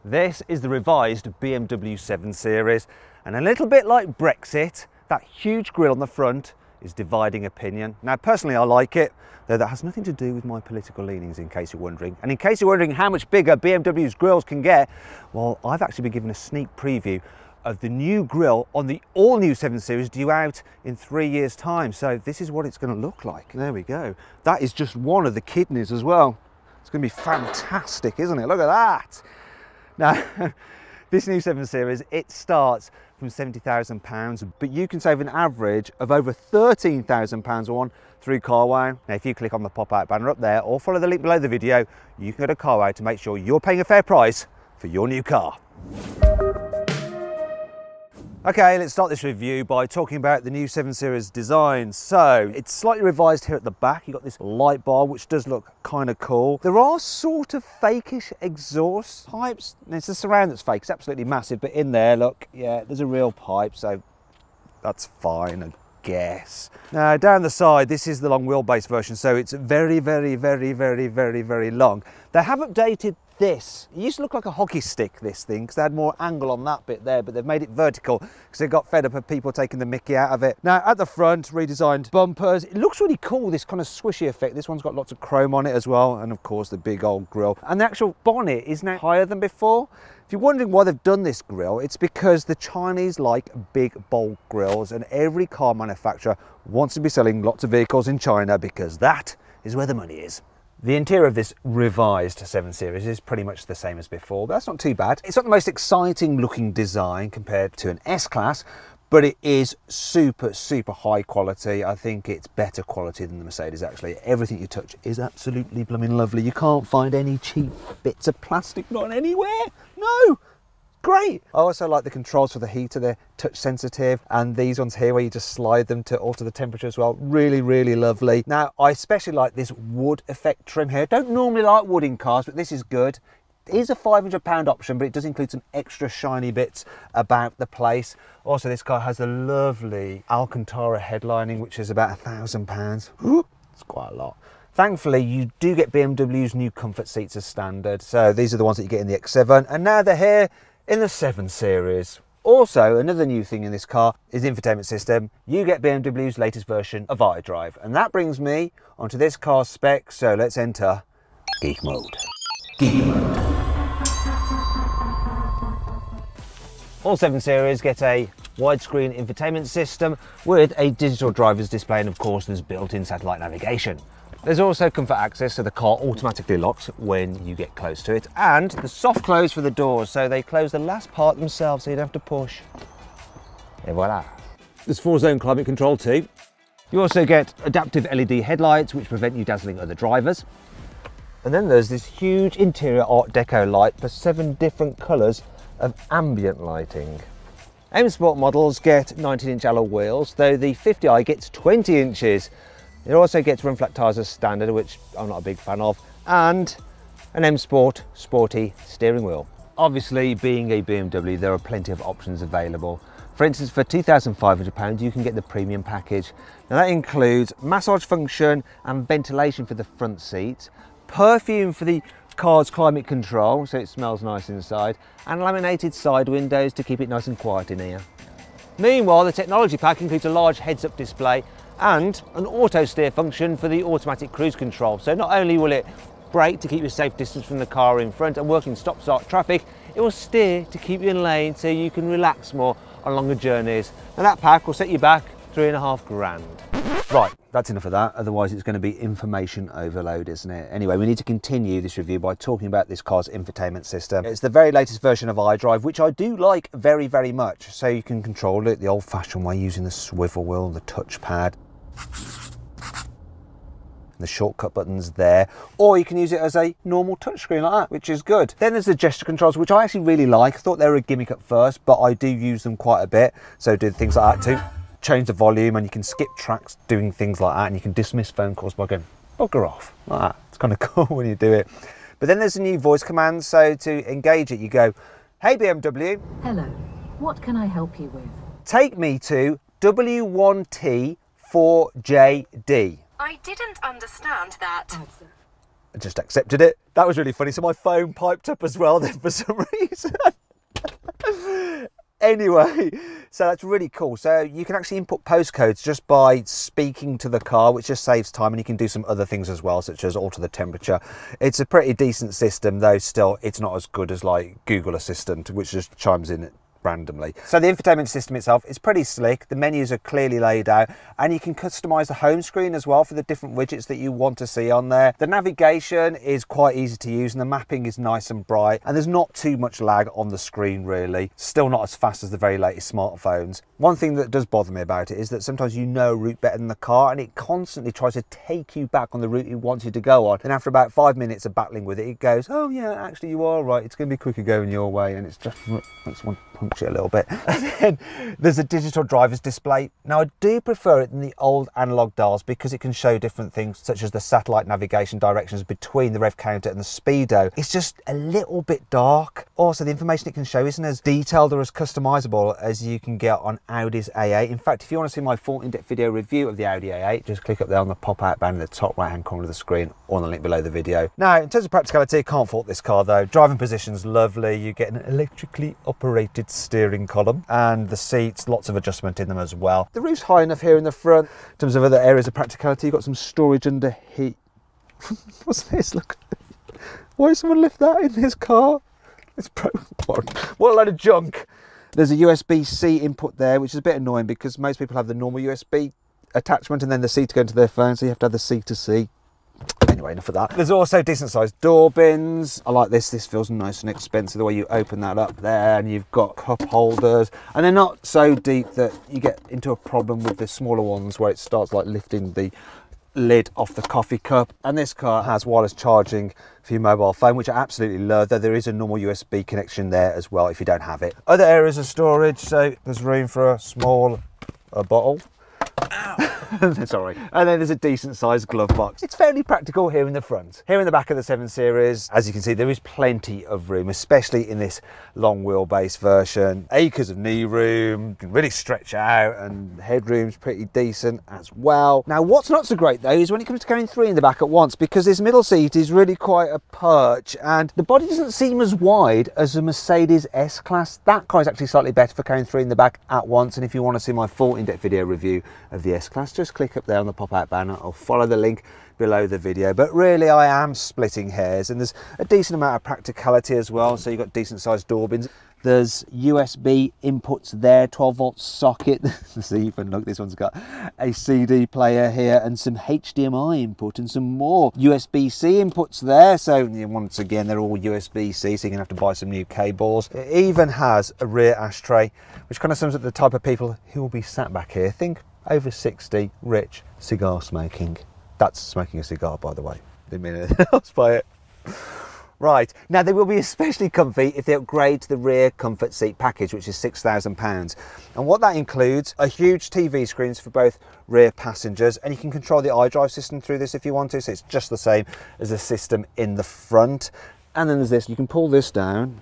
This is the revised BMW 7 Series, and a little bit like Brexit, that huge grille on the front is dividing opinion. Now personally I like it, though that has nothing to do with my political leanings, in case you're wondering. And in case you're wondering how much bigger BMW's grilles can get, well, I've actually been given a sneak preview of the new grille on the all-new 7 Series due out in 3 years' time. So this is what it's going to look like. There we go. That is just one of the kidneys as well. It's going to be fantastic, isn't it? Look at that. Now, this new 7 Series, it starts from £70,000, but you can save an average of over £13,000 on through carwow. Now, if you click on the pop-out banner up there or follow the link below the video, you can go to carwow to make sure you're paying a fair price for your new car. Okay, let's start this review by talking about the new 7 Series design. So it's slightly revised here at the back. You've got this light bar, which does look kind of cool. There are sort of fakeish exhaust pipes. It's the surround that's fake. It's absolutely massive, but in there, look, yeah, there's a real pipe, so that's fine, I guess. Now down the side, this is the long wheelbase version, so it's very, very, very, very, very, very long. They have updated this. It used to look like a hockey stick, this thing, because they had more angle on that bit there, but they've made it vertical because they got fed up of people taking the mickey out of it. Now at the front, redesigned bumpers. It looks really cool, this kind of swishy effect. This one's got lots of chrome on it as well, and of course the big old grille. And the actual bonnet is now higher than before. If you're wondering why they've done this grille, it's because the Chinese like big, bold grilles, and every car manufacturer wants to be selling lots of vehicles in China because that is where the money is. The interior of this revised 7 Series is pretty much the same as before, but that's not too bad. It's not the most exciting looking design compared to an S-Class, but it is super, super high quality. I think it's better quality than the Mercedes, actually. Everything you touch is absolutely blooming lovely. You can't find any cheap bits of plastic, not anywhere. No. Great. I also like the controls for the heater. They're touch sensitive, and these ones here where you just slide them to alter the temperature as well. Really, really lovely. Now, I especially like this wood effect trim here. Don't normally like wood in cars, but this is good. It is a £500 option, but it does include some extra shiny bits about the place. Also, this car has a lovely Alcantara headlining, which is about £1,000. It's quite a lot. Thankfully, you do get BMW's new comfort seats as standard. So these are the ones that you get in the X7, and now they're here in the 7 Series. Also, another new thing in this car is the infotainment system. You get BMW's latest version of iDrive, and that brings me onto this car's spec. So let's enter geek mode. Geek mode. All 7 Series get a widescreen infotainment system with a digital driver's display, and of course there's built-in satellite navigation. There's also comfort access, so the car automatically locks when you get close to it, and the soft close for the doors, so they close the last part themselves, so you don't have to push. Et voila. There's 4-zone climate control too. You also get adaptive LED headlights, which prevent you dazzling other drivers. And then there's this huge interior Art Deco light for 7 different colours of ambient lighting. M Sport models get 19-inch alloy wheels, though the 50i gets 20 inches. It also gets run flat tyres as standard, which I'm not a big fan of, and an M Sport sporty steering wheel. Obviously, being a BMW, there are plenty of options available. For instance, for £2,500, you can get the premium package. Now that includes massage function and ventilation for the front seats, perfume for the car's climate control, so it smells nice inside, and laminated side windows to keep it nice and quiet in here. Meanwhile, the technology pack includes a large heads-up display and an auto steer function for the automatic cruise control. So not only will it brake to keep you a safe distance from the car in front and work in stop-start traffic, it will steer to keep you in lane so you can relax more on longer journeys. And that pack will set you back £3.5 grand. Right, that's enough of that, otherwise it's going to be information overload, isn't it? Anyway, we need to continue this review by talking about this car's infotainment system. It's the very latest version of iDrive, which I do like very, very much. So you can control it the old-fashioned way using the swivel wheel, the touchpad, the shortcut buttons there, or you can use it as a normal touchscreen like that, which is good. Then there's the gesture controls, which I actually really like. I thought they were a gimmick at first, but I do use them quite a bit. So do things like that too. Change the volume, and you can skip tracks doing things like that, and you can dismiss phone calls by going bugger off like that. It's kind of cool when you do it. But then there's a new voice command, so to engage it you go, hey BMW, hello, what can I help you with? Take me to W1T4JD. I didn't understand that. I just accepted it. That was really funny. So my phone piped up as well then for some reason. Anyway, so that's really cool. So you can actually input postcodes just by speaking to the car, which just saves time, and you can do some other things as well, such as alter the temperature. It's a pretty decent system, though still it's not as good as like Google Assistant, which just chimes in randomly. So the infotainment system itself is pretty slick. The menus are clearly laid out, and you can customize the home screen as well for the different widgets that you want to see on there. The navigation is quite easy to use, and the mapping is nice and bright, and there's not too much lag on the screen really. Still not as fast as the very latest smartphones. One thing that does bother me about it is that sometimes you know a route better than the car, and it constantly tries to take you back on the route it wants you to go on. And after about 5 minutes of battling with it, it goes, oh yeah, actually you are right, it's going to be quicker going your way, and it's just makes one punch it a little bit. And then there's a digital driver's display. Now I do prefer it than the old analog dials because it can show different things such as the satellite navigation directions between the rev counter and the speedo. It's just a little bit dark. Also, the information it can show isn't as detailed or as customizable as you can get on Audi's A8. In fact, if you want to see my full in-depth video review of the Audi A8, just click up there on the pop-out banner in the top right-hand corner of the screen, or on the link below the video. Now, in terms of practicality, can't fault this car though. Driving position's lovely. You get an electrically operated steering column, and the seats, lots of adjustment in them as well. The roof's high enough here in the front. In terms of other areas of practicality, you've got some storage under heat. What's this? Look. Why did someone lift that in this car? It's what a load of junk. There's a USB-C input there, which is a bit annoying because most people have the normal USB attachment and then the C to go into their phone, so you have to have the C to C. Anyway, enough of that. There's also decent sized door bins. I like this. This feels nice and expensive, the way you open that up there, and you've got cup holders, and they're not so deep that you get into a problem with the smaller ones where it starts like lifting the lid off the coffee cup. And this car has wireless charging for your mobile phone, which I absolutely love, though there is a normal USB connection there as well if you don't have it. Other areas of storage, so there's room for a small bottle. Ow. Sorry. And then there's a decent sized glove box. It's fairly practical here in the front. Here in the back of the 7 Series, as you can see, there is plenty of room, especially in this long wheelbase version. Acres of knee room, you can really stretch out, and headroom's pretty decent as well. Now, what's not so great though is when it comes to carrying 3 in the back at once, because this middle seat is really quite a perch, and the body doesn't seem as wide as a Mercedes S-Class. That car is actually slightly better for carrying 3 in the back at once, and if you want to see my full in-depth video review of the S-Class, just click up there on the pop-out banner or follow the link below the video. But really, I am splitting hairs, and there's a decent amount of practicality as well. So you've got decent sized door bins. There's USB inputs there, 12 volt socket. See, even look, this one's got a CD player here and some HDMI input and some more USB-C inputs there. So once again, they're all USB-C, so you're gonna have to buy some new cables. It even has a rear ashtray, which kind of sums up the type of people who will be sat back here. Think over 60, rich, cigar smoking. That's smoking a cigar, by the way. Didn't mean anything else by it. Right, now they will be especially comfy if they upgrade to the rear comfort seat package, which is £6,000. And what that includes are huge TV screens for both rear passengers, and you can control the iDrive system through this if you want to, so it's just the same as the system in the front. And then there's this, you can pull this down,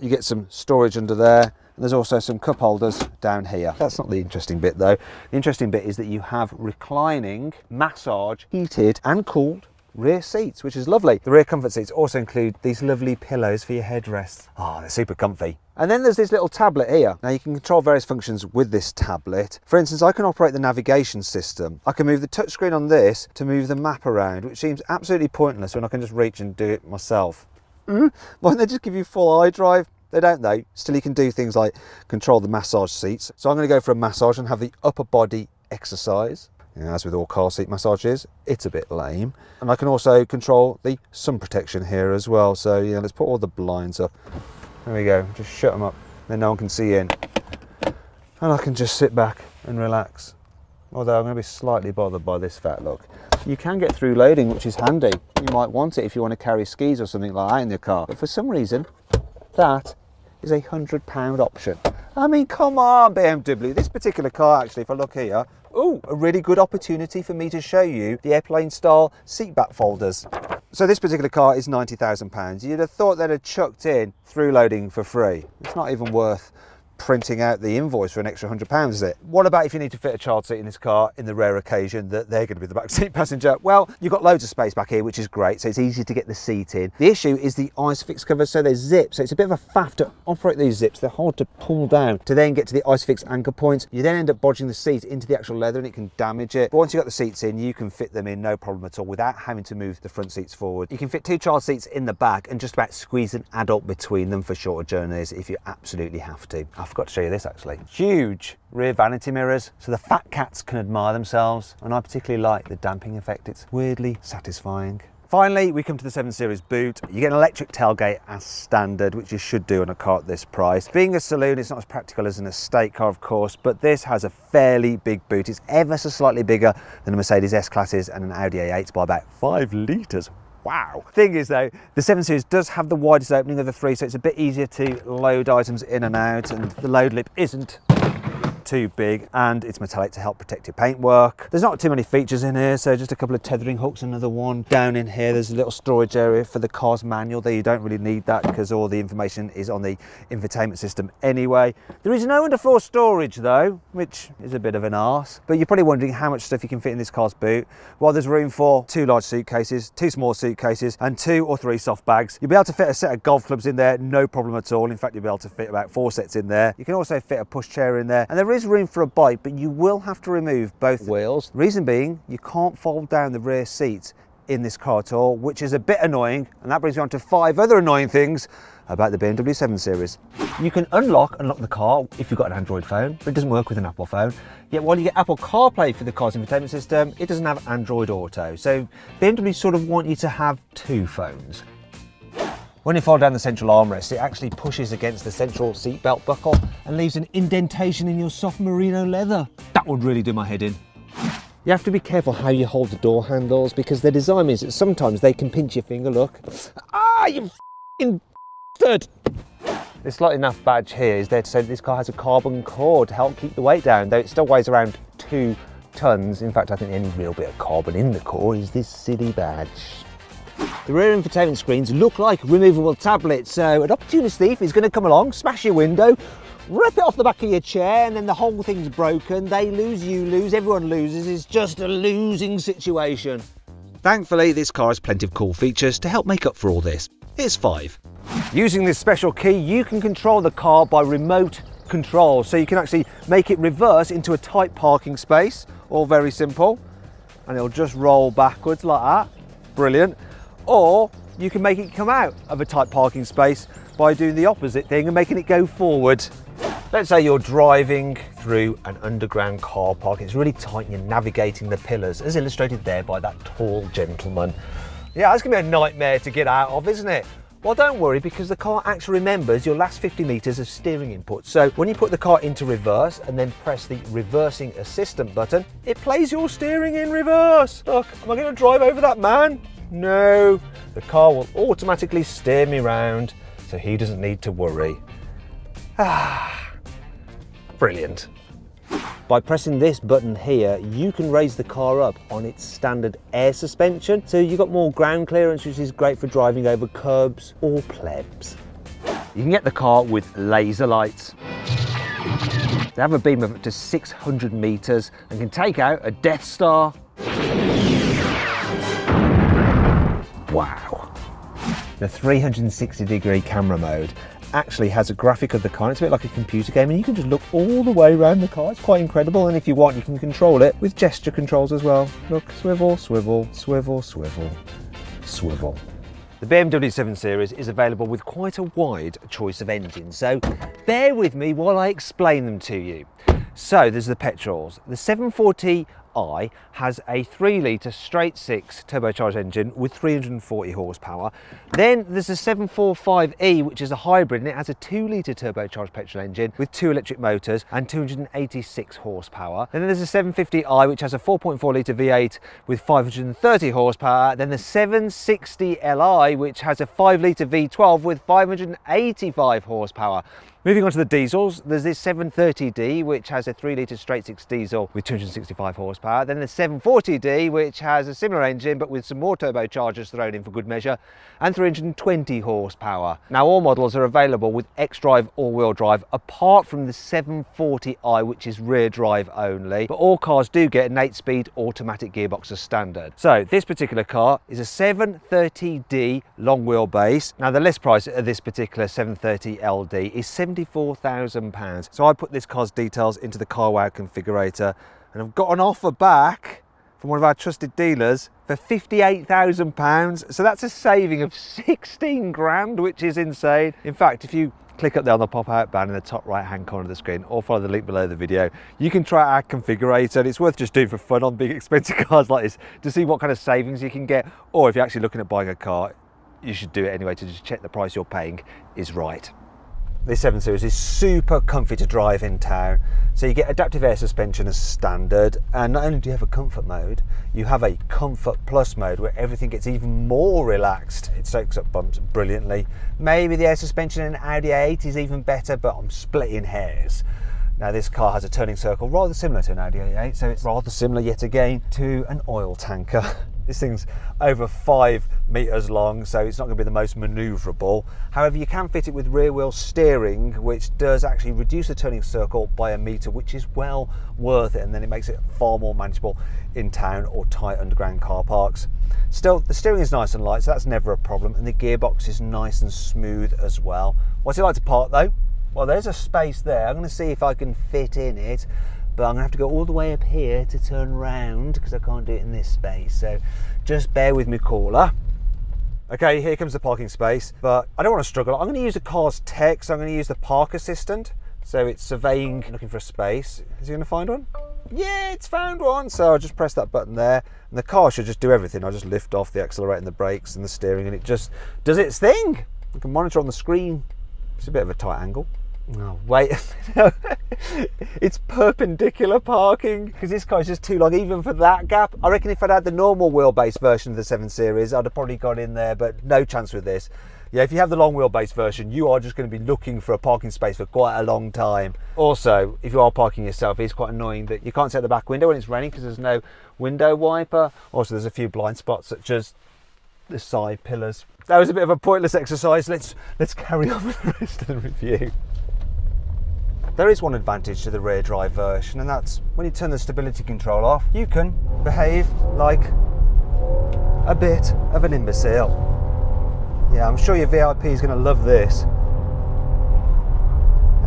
you get some storage under there, and there's also some cup holders down here. That's not the interesting bit though. The interesting bit is that you have reclining, massage, heated and cooled rear seats, which is lovely. The rear comfort seats also include these lovely pillows for your headrests. Oh, they're super comfy. And then there's this little tablet here. Now you can control various functions with this tablet. For instance, I can operate the navigation system. I can move the touchscreen on this to move the map around, which seems absolutely pointless when I can just reach and do it myself. Why don't they just give you full iDrive? They don't though. Still, you can do things like control the massage seats. So I'm going to go for a massage and have the upper body exercise. As with all car seat massages, it's a bit lame. And I can also control the sun protection here as well. So yeah, let's put all the blinds up. There we go, just shut them up, then no one can see in. And I can just sit back and relax. Although I'm going to be slightly bothered by this fat look. You can get through loading, which is handy. You might want it if you want to carry skis or something like that in your car. But for some reason, that is a £100 option. I mean, come on, BMW. This particular car, actually, if I look here, oh, a really good opportunity for me to show you the airplane style seat back folders. So this particular car is £90,000. You'd have thought they'd have chucked in through loading for free. It's not even worth printing out the invoice for an extra £100, is it? What about if you need to fit a child seat in this car in the rare occasion that they're going to be the back seat passenger? Well, you've got loads of space back here, which is great, so it's easy to get the seat in. The issue is the ISOFIX covers, so they're zips, so it's a bit of a faff to operate these zips. They're hard to pull down to then get to the ISOFIX anchor points. You then end up bodging the seat into the actual leather and it can damage it. But once you've got the seats in, you can fit them in no problem at all without having to move the front seats forward. You can fit 2 child seats in the back and just about squeeze an adult between them for shorter journeys if you absolutely have to. I forgot to show you this actually. Huge rear vanity mirrors, so the fat cats can admire themselves, and I particularly like the damping effect. It's weirdly satisfying. Finally, we come to the 7 Series boot. You get an electric tailgate as standard, which you should do on a car at this price. Being a saloon, it's not as practical as an estate car, of course, but this has a fairly big boot. It's ever so slightly bigger than a Mercedes S-Classes and an Audi A8 by about 5 litres. Wow. Thing is though, the 7 Series does have the widest opening of the 3, so it's a bit easier to load items in and out, and the load lip isn't too big, and it's metallic to help protect your paintwork. There's not too many features in here, so just a couple of tethering hooks, another one down in here. There's a little storage area for the car's manual there. You don't really need that because all the information is on the infotainment system anyway. There is no underfloor storage though, which is a bit of an arse, but you're probably wondering how much stuff you can fit in this car's boot. Well, there's room for 2 large suitcases, 2 small suitcases, and 2 or 3 soft bags. You'll be able to fit a set of golf clubs in there, no problem at all. In fact, you'll be able to fit about 4 sets in there. You can also fit a pushchair in there, and there is room for a bike, but you will have to remove both wheels. Reason being, you can't fold down the rear seats in this car at all, which is a bit annoying, and that brings me on to 5 other annoying things about the BMW 7 Series. You can unlock the car if you've got an Android phone, but it doesn't work with an Apple phone. Yet while you get Apple CarPlay for the car's infotainment system, it doesn't have Android Auto. So BMW sort of want you to have 2 phones. When you fold down the central armrest, it actually pushes against the central seatbelt buckle and leaves an indentation in your soft merino leather. That would really do my head in. You have to be careful how you hold the door handles because their design means that sometimes they can pinch your finger, look. Ah, you f***ing bastard! This slightly naff badge here is there to say that this car has a carbon core to help keep the weight down, though it still weighs around 2 tons. In fact, I think the only real bit of carbon in the core is this silly badge. The rear infotainment screens look like removable tablets, so an opportunist thief is going to come along, smash your window, rip it off the back of your chair, and then the whole thing's broken. They lose, you lose, everyone loses. It's just a losing situation. Thankfully, this car has plenty of cool features to help make up for all this. Here's 5. Using this special key, you can control the car by remote control, so you can actually make it reverse into a tight parking space, all very simple, and it'll just roll backwards like that. Brilliant. Or you can make it come out of a tight parking space by doing the opposite thing and making it go forward. Let's say you're driving through an underground car park. It's really tight and you're navigating the pillars, as illustrated there by that tall gentleman. Yeah, that's gonna be a nightmare to get out of, isn't it? Well, don't worry, because the car actually remembers your last 50 meters of steering input. So when you put the car into reverse and then press the reversing assistant button, it plays your steering in reverse. Look, am I gonna drive over that man? No, the car will automatically steer me round, so he doesn't need to worry. Ah, brilliant. By pressing this button here, you can raise the car up on its standard air suspension, so you've got more ground clearance, which is great for driving over curbs or plebs. You can get the car with laser lights. They have a beam of up to 600 meters and can take out a Death Star. Wow. The 360-degree camera mode actually has a graphic of the car. It's a bit like a computer game, and you can just look all the way around the car. It's quite incredible, and if you want, you can control it with gesture controls as well. Look, swivel, swivel, swivel, swivel, swivel. The BMW 7 Series is available with quite a wide choice of engines, so bear with me while I explain them to you. So there's the petrols. The 740i has a 3-litre straight-six turbocharged engine with 340 horsepower. Then there's the 745e, which is a hybrid, and it has a 2-litre turbocharged petrol engine with 2 electric motors and 286 horsepower. And then there's the 750i, which has a 4.4-litre V8 with 530 horsepower. Then the 760li, which has a 5-litre V12 with 585 horsepower. Moving on to the diesels, there's this 730D, which has a 3-litre straight-six diesel with 265 horsepower. Then the 740D, which has a similar engine, but with some more turbochargers thrown in for good measure, and 320 horsepower. Now, all models are available with X-Drive all-wheel drive, apart from the 740i, which is rear drive only. But all cars do get an 8-speed automatic gearbox as standard. So, this particular car is a 730D long wheelbase. Now, the list price of this particular 730LD is £74,000. So I put this car's details into the carwow configurator, and I've got an offer back from one of our trusted dealers for £58,000. So that's a saving of 16 grand, which is insane. In fact, if you click up there on the pop-out band in the top right-hand corner of the screen, or follow the link below the video, you can try our configurator, and it's worth just doing for fun on big expensive cars like this to see what kind of savings you can get. Or if you're actually looking at buying a car, you should do it anyway to just check the price you're paying is right. This 7 Series is super comfy to drive in town. So you get adaptive air suspension as standard, and not only do you have a comfort mode, you have a comfort plus mode where everything gets even more relaxed. It soaks up bumps brilliantly. Maybe the air suspension in Audi A8 is even better, but I'm splitting hairs. Now, this car has a turning circle rather similar to an Audi A8, so it's rather similar yet again to an oil tanker. This thing's over 5 meters long, so it's not going to be the most maneuverable. However, you can fit it with rear wheel steering, which does actually reduce the turning circle by 1 meter, which is well worth it, and then it makes it far more manageable in town or tight underground car parks. Still, the steering is nice and light, so that's never a problem, and the gearbox is nice and smooth as well. What's it like to park though? Well, there's a space there. I'm going to see if I can fit in it, but I'm going to have to go all the way up here to turn round because I can't do it in this space. So just bear with me, caller. Okay, here comes the parking space, but I don't want to struggle. I'm going to use the car's tech, so I'm going to use the park assistant. So it's surveying, looking for a space. Is he going to find one? Yeah, it's found one. So I'll just press that button there, and the car should just do everything. I'll just lift off the accelerator and the brakes and the steering, and it just does its thing. You can monitor on the screen. It's a bit of a tight angle. Oh, wait, it's perpendicular parking because this car is just too long even for that gap. I reckon if I'd had the normal wheelbase version of the 7 Series, I'd have probably got in there, but no chance with this. Yeah, if you have the long wheelbase version, you are just going to be looking for a parking space for quite a long time. Also, if you are parking yourself, it's quite annoying that you can't set the back window when it's raining because there's no window wiper. Also, there's a few blind spots such as the side pillars. That was a bit of a pointless exercise. Let's carry on with the rest of the review. There is one advantage to the rear drive version, and that's when you turn the stability control off, you can behave like a bit of an imbecile. Yeah, I'm sure your VIP is going to love this.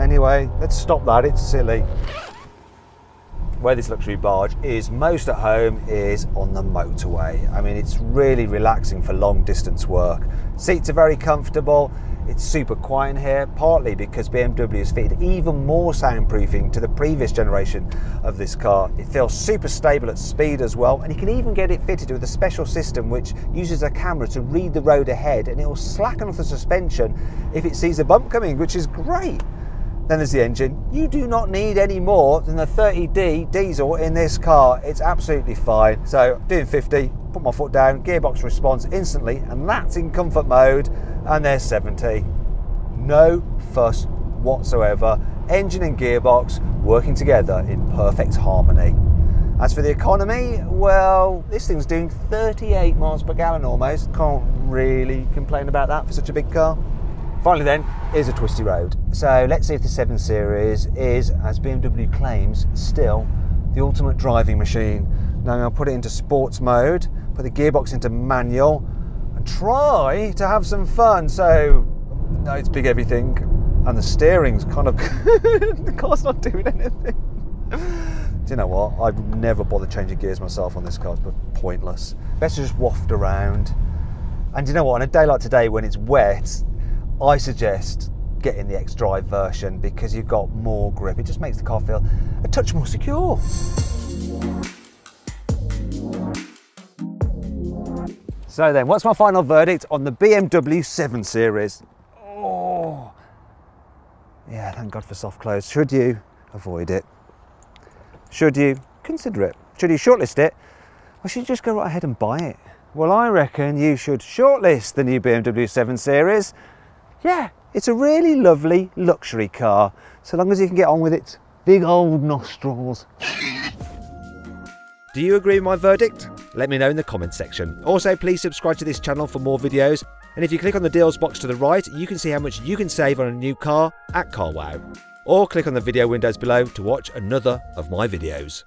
Anyway, let's stop that, it's silly. Where this luxury barge is most at home is on the motorway. I mean, it's really relaxing for long distance work. Seats are very comfortable. It's super quiet in here, partly because BMW has fitted even more soundproofing to the previous generation of this car. It feels super stable at speed as well, and you can even get it fitted with a special system which uses a camera to read the road ahead, and it will slacken off the suspension if it sees a bump coming, which is great. Then there's the engine. You do not need any more than the 30D diesel in this car. It's absolutely fine. So doing 50, put my foot down, gearbox response instantly, and that's in comfort mode, and there's 70. No fuss whatsoever. Engine and gearbox working together in perfect harmony. As for the economy, well, this thing's doing 38 miles per gallon almost. Can't really complain about that for such a big car. Finally then, is a twisty road. So let's see if the 7 Series is, as BMW claims, still the ultimate driving machine. Now I'm going to put it into sports mode, put the gearbox into manual, and try to have some fun. So, no, it's big everything, and the steering's kind of, the car's not doing anything. Do you know what? I've never bothered changing gears myself on this car, it's pointless. Best to just waft around. And you know what, on a day like today when it's wet, I suggest getting the X-Drive version because you've got more grip. It just makes the car feel a touch more secure. So then, what's my final verdict on the BMW 7 Series? Oh, yeah, thank God for soft close. Should you avoid it? Should you consider it? Should you shortlist it? Or should you just go right ahead and buy it? Well, I reckon you should shortlist the new BMW 7 Series. Yeah, It's a really lovely luxury car, so long as you can get on with its big old nostrils. Do you agree with my verdict? Let me know in the comments section. Also, please subscribe to this channel for more videos, and if you click on the deals box to the right, you can see how much you can save on a new car at CarWow. Or click on the video windows below to watch another of my videos.